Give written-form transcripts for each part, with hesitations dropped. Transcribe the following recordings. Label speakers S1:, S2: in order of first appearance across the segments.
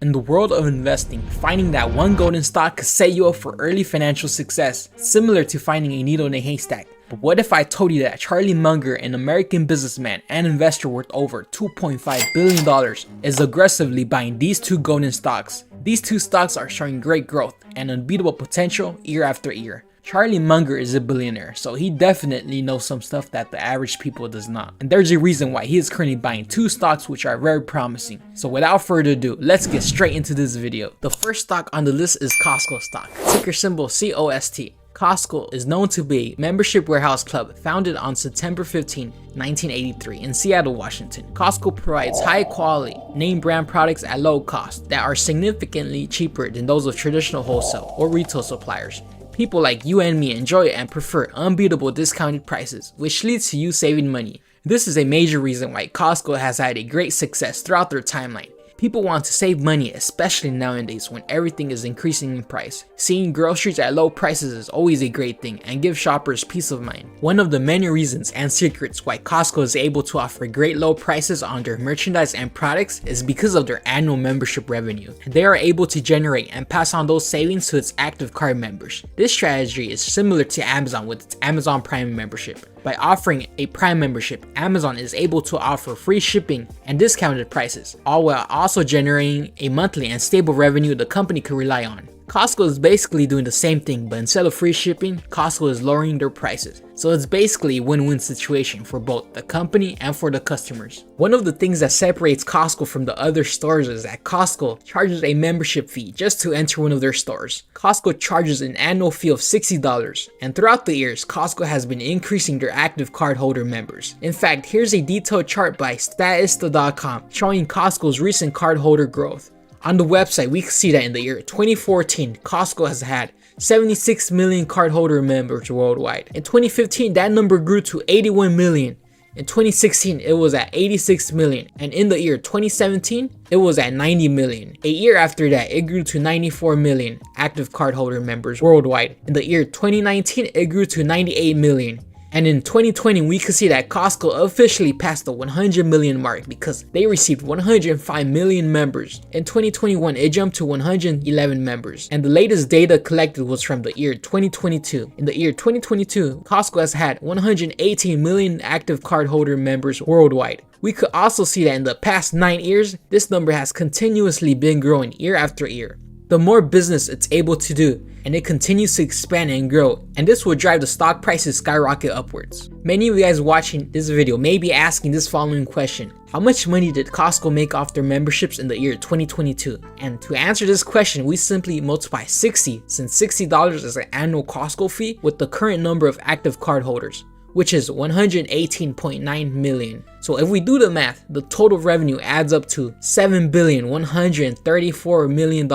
S1: In the world of investing, finding that one golden stock could set you up for early financial success, similar to finding a needle in a haystack. But what if I told you that Charlie Munger, an American businessman and investor worth over $2.5 billion, is aggressively buying these two golden stocks? These two stocks are showing great growth and unbeatable potential year after year. Charlie Munger is a billionaire, so he definitely knows some stuff that the average people does not. And there's a reason why he is currently buying two stocks which are very promising. So without further ado, let's get straight into this video. The first stock on the list is Costco stock, ticker symbol COST. Costco is known to be a membership warehouse club founded on September 15, 1983 in Seattle, Washington. Costco provides high quality, name brand products at low cost that are significantly cheaper than those of traditional wholesale or retail suppliers. People like you and me enjoy and prefer unbeatable discounted prices, which leads to you saving money. This is a major reason why Costco has had a great success throughout their timeline. People want to save money, especially nowadays when everything is increasing in price. Seeing groceries at low prices is always a great thing and gives shoppers peace of mind. One of the many reasons and secrets why Costco is able to offer great low prices on their merchandise and products is because of their annual membership revenue. They are able to generate and pass on those savings to its active card members. This strategy is similar to Amazon with its Amazon Prime membership. By offering a Prime membership, Amazon is able to offer free shipping and discounted prices, all while also generating a monthly and stable revenue the company can rely on. Costco is basically doing the same thing, but instead of free shipping, Costco is lowering their prices. So it's basically a win-win situation for both the company and for the customers. One of the things that separates Costco from the other stores is that Costco charges a membership fee just to enter one of their stores. Costco charges an annual fee of $60, and throughout the years, Costco has been increasing their active cardholder members. In fact, here's a detailed chart by Statista.com showing Costco's recent cardholder growth. On the website, we can see that in the year 2014, Costco has had 76 million cardholder members worldwide. In 2015, that number grew to 81 million. In 2016, it was at 86 million. And in the year 2017, it was at 90 million. A year after that, it grew to 94 million active cardholder members worldwide. In the year 2019, it grew to 98 million. And in 2020, we could see that Costco officially passed the 100 million mark because they received 105 million members. In 2021, it jumped to 111 members. And the latest data collected was from the year 2022. In the year 2022, Costco has had 118 million active cardholder members worldwide. We could also see that in the past 9 years, this number has continuously been growing year after year. The more business it's able to do, and it continues to expand and grow, and this will drive the stock prices skyrocket upwards. Many of you guys watching this video may be asking this following question: how much money did Costco make off their memberships in the year 2022? And to answer this question, we simply multiply 60, since $60 is an annual Costco fee, with the current number of active cardholders, which is 118.9 million. So if we do the math, the total revenue adds up to $7,134 million.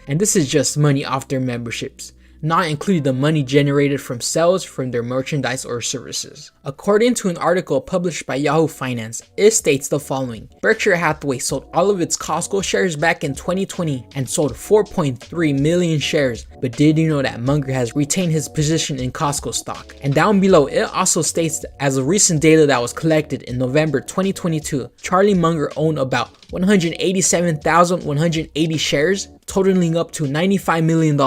S1: And this is just money off their memberships, not including the money generated from sales from their merchandise or services. According to an article published by Yahoo Finance, it states the following: Berkshire Hathaway sold all of its Costco shares back in 2020 and sold 4.3 million shares. But did you know that Munger has retained his position in Costco stock? And down below, it also states that as of recent data that was collected in November 2022, Charlie Munger owned about 187,180 shares, totaling up to $95 million.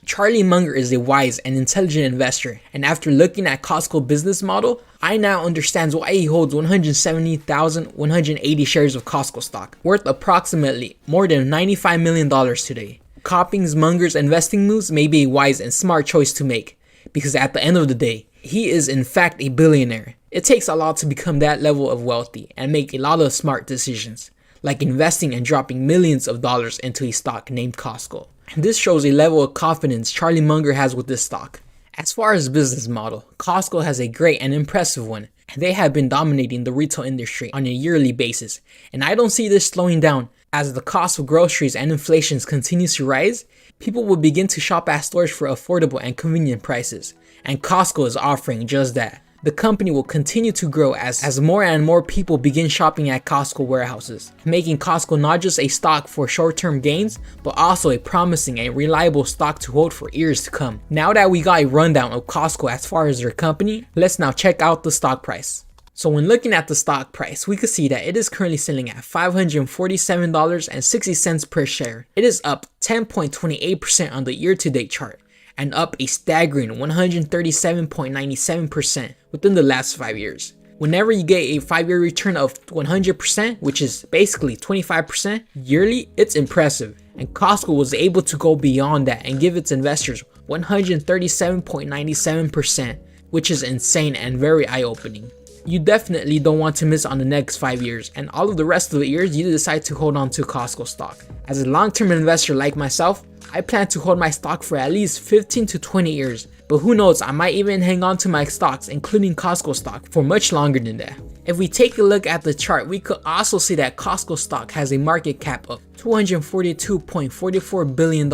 S1: Charlie Munger is a wise and intelligent investor, and after looking at Costco's business model, I now understand why he holds 170,180 shares of Costco stock, worth approximately more than $95 million today. Copying Munger's investing moves may be a wise and smart choice to make, because at the end of the day, he is in fact a billionaire. It takes a lot to become that level of wealthy and make a lot of smart decisions, like investing and dropping millions of dollars into a stock named Costco. And this shows a level of confidence Charlie Munger has with this stock. As far as business model, Costco has a great and impressive one, and they have been dominating the retail industry on a yearly basis. And I don't see this slowing down. As the cost of groceries and inflation continues to rise, people will begin to shop at stores for affordable and convenient prices. And Costco is offering just that. The company will continue to grow as more and more people begin shopping at Costco warehouses, making Costco not just a stock for short-term gains, but also a promising and reliable stock to hold for years to come. Now that we got a rundown of Costco as far as their company, let's now check out the stock price. So when looking at the stock price, we could see that it is currently sitting at $547.60 per share. It is up 10.28% on the year-to-date chart and up a staggering 137.97% within the last 5 years. Whenever you get a 5-year return of 100%, which is basically 25% yearly, it's impressive. And Costco was able to go beyond that and give its investors 137.97%, which is insane and very eye-opening. You definitely don't want to miss on the next 5 years, and all of the rest of the years you decide to hold on to Costco stock. As a long-term investor like myself, I plan to hold my stock for at least 15 to 20 years, but who knows, I might even hang on to my stocks, including Costco stock, for much longer than that. If we take a look at the chart, we could also see that Costco stock has a market cap of $242.44 billion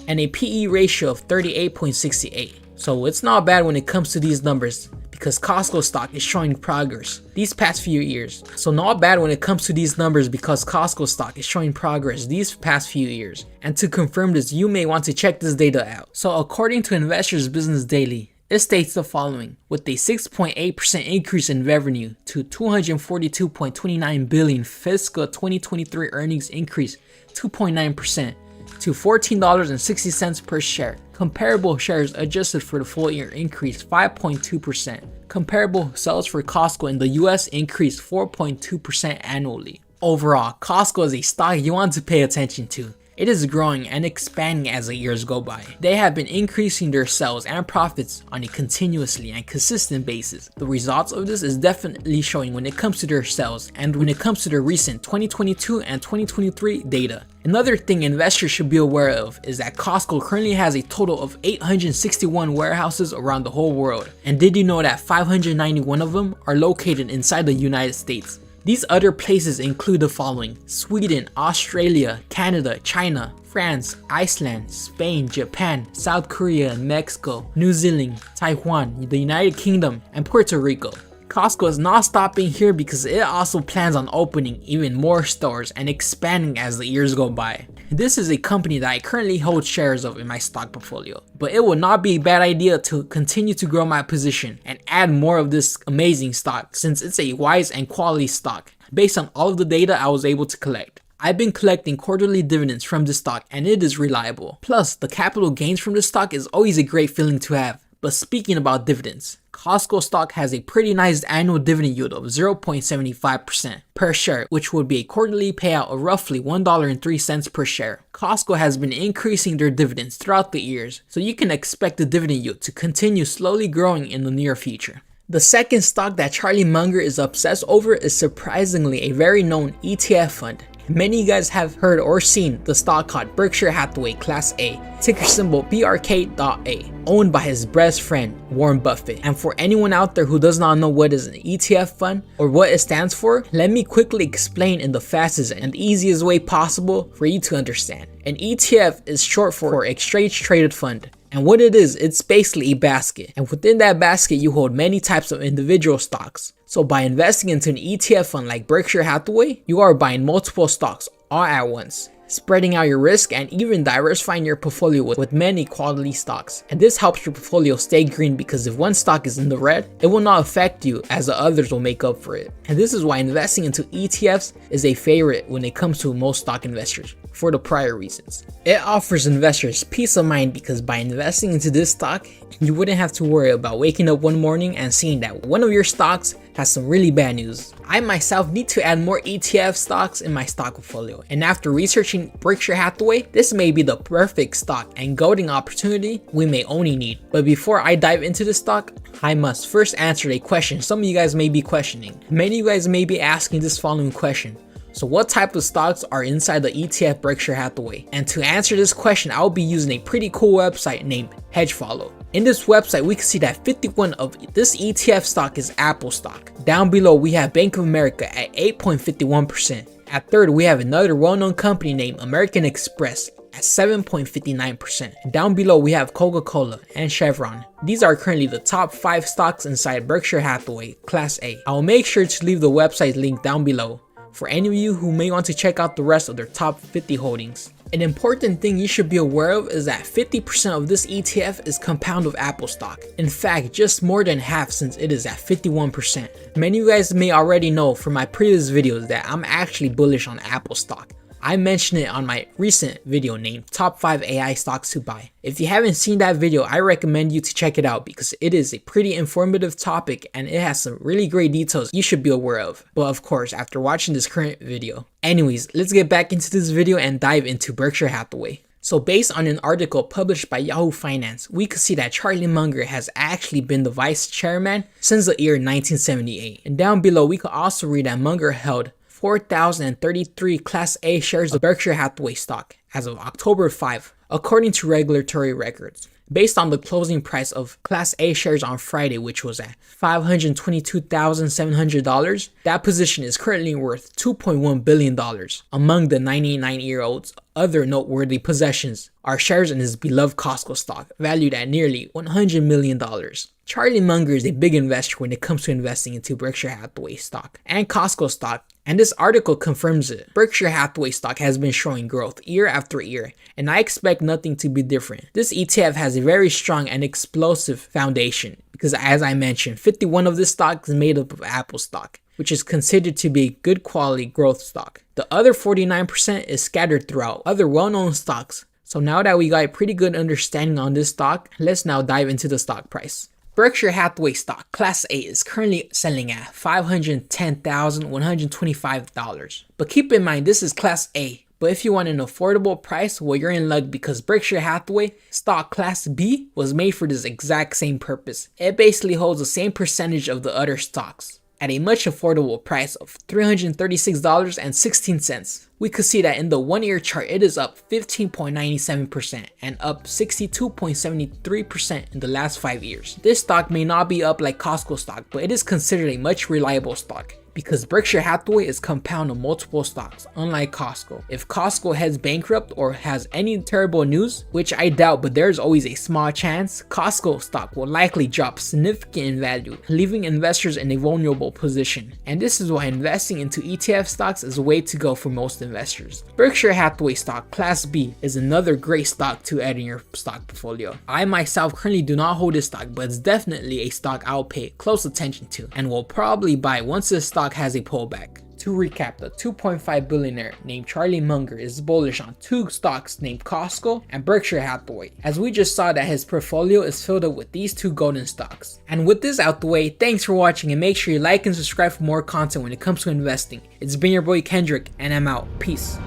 S1: and a PE ratio of 38.68. So it's not bad when it comes to these numbers, because Costco stock is showing progress these past few years. And to confirm this, you may want to check this data out. So according to Investors Business Daily, it states the following: with a 6.8% increase in revenue to $242.29 billion, fiscal 2023 earnings increased 2.9% to $14.60 per share. Comparable shares adjusted for the full year increased 5.2%. Comparable sales for Costco in the US increased 4.2% annually. Overall, Costco is a stock you want to pay attention to. It is growing and expanding as the years go by. They have been increasing their sales and profits on a continuously and consistent basis. The results of this is definitely showing when it comes to their sales and when it comes to their recent 2022 and 2023 data. Another thing investors should be aware of is that Costco currently has a total of 861 warehouses around the whole world. And did you know that 591 of them are located inside the United States? These other places include the following: Sweden, Australia, Canada, China, France, Iceland, Spain, Japan, South Korea, Mexico, New Zealand, Taiwan, the United Kingdom, and Puerto Rico. Costco is not stopping here because it also plans on opening even more stores and expanding as the years go by. This is a company that I currently hold shares of in my stock portfolio, but it would not be a bad idea to continue to grow my position and add more of this amazing stock, since it's a wise and quality stock based on all of the data I was able to collect. I've been collecting quarterly dividends from this stock and it is reliable. Plus, the capital gains from this stock is always a great feeling to have. But speaking about dividends, Costco stock has a pretty nice annual dividend yield of 0.75% per share, which would be a quarterly payout of roughly $1.03 per share. Costco has been increasing their dividends throughout the years, so you can expect the dividend yield to continue slowly growing in the near future. The second stock that Charlie Munger is obsessed over is surprisingly a very known ETF fund. Many of you guys have heard or seen the stock called Berkshire Hathaway Class A, ticker symbol BRK.A, owned by his best friend Warren Buffett. And for anyone out there who does not know what is an ETF fund or what it stands for, let me quickly explain in the fastest and easiest way possible for you to understand. An ETF is short for Exchange Traded Fund. And what it is, it's basically a basket. And within that basket, you hold many types of individual stocks. So by investing into an ETF fund like Berkshire Hathaway, you are buying multiple stocks all at once, spreading out your risk and even diversifying your portfolio with many quality stocks. And this helps your portfolio stay green, because if one stock is in the red, it will not affect you as the others will make up for it. And this is why investing into ETFs is a favorite when it comes to most stock investors, for the prior reasons. It offers investors peace of mind, because by investing into this stock, you wouldn't have to worry about waking up one morning and seeing that one of your stocks has some really bad news. I myself need to add more ETF stocks in my stock portfolio, and after researching Berkshire Hathaway, this may be the perfect stock and golden opportunity we may only need. But before I dive into the stock, I must first answer a question some of you guys may be questioning. Many of you guys may be asking this following question: so what type of stocks are inside the ETF Berkshire Hathaway? And to answer this question, I'll be using a pretty cool website named HedgeFollow. In this website, we can see that 51 of this ETF stock is Apple stock. Down below, we have Bank of America at 8.51%. At third, we have another well-known company named American Express at 7.59%. Down below, we have Coca-Cola and Chevron. These are currently the top 5 stocks inside Berkshire Hathaway Class A. I will make sure to leave the website link down below for any of you who may want to check out the rest of their top 50 holdings. An important thing you should be aware of is that 50% of this ETF is compound of Apple stock. In fact, just more than half since it is at 51%. Many of you guys may already know from my previous videos that I'm actually bullish on Apple stock. I mentioned it on my recent video named Top 5 AI Stocks to Buy. If you haven't seen that video, I recommend you to check it out because it is a pretty informative topic and it has some really great details you should be aware of. But of course, after watching this current video. Anyways, let's get back into this video and dive into Berkshire Hathaway. So based on an article published by Yahoo Finance, we could see that Charlie Munger has actually been the vice chairman since the year 1978. And down below, we could also read that Munger held 4,033 Class A shares of Berkshire Hathaway stock as of October 5, according to regulatory records. Based on the closing price of Class A shares on Friday, which was at $522,700, that position is currently worth $2.1 billion. Among the 99-year-old's other noteworthy possessions are shares in his beloved Costco stock, valued at nearly $100 million. Charlie Munger is a big investor when it comes to investing into Berkshire Hathaway stock and Costco stock, and this article confirms it. Berkshire Hathaway stock has been showing growth year after year, and I expect nothing to be different. This ETF has a very strong and explosive foundation because, as I mentioned, 51% of this stock is made up of Apple stock, which is considered to be good quality growth stock. The other 49% is scattered throughout other well-known stocks. So now that we got a pretty good understanding on this stock, let's now dive into the stock price. Berkshire Hathaway stock Class A is currently selling at $510,125. But keep in mind, this is Class A. But if you want an affordable price, well, you're in luck because Berkshire Hathaway stock Class B was made for this exact same purpose. It basically holds the same percentage of the other stocks at a much affordable price of $336.16. We could see that in the 1-year chart, it is up 15.97% and up 62.73% in the last 5 years. This stock may not be up like Costco stock, but it is considered a much reliable stock because Berkshire Hathaway is compound of multiple stocks, unlike Costco. If Costco heads bankrupt or has any terrible news, which I doubt, but there's always a small chance, Costco stock will likely drop significant in value, leaving investors in a vulnerable position. And this is why investing into ETF stocks is the way to go for most investors. Berkshire Hathaway stock Class B is another great stock to add in your stock portfolio. I myself currently do not hold this stock, but it's definitely a stock I'll pay close attention to and will probably buy once this stock has a pullback. To recap, the 2.5 billionaire named Charlie Munger is bullish on 2 stocks named Costco and Berkshire Hathaway, as we just saw that his portfolio is filled up with these 2 golden stocks. And with this out the way, thanks for watching and make sure you like and subscribe for more content when it comes to investing. It's been your boy Kendrick and I'm out. Peace.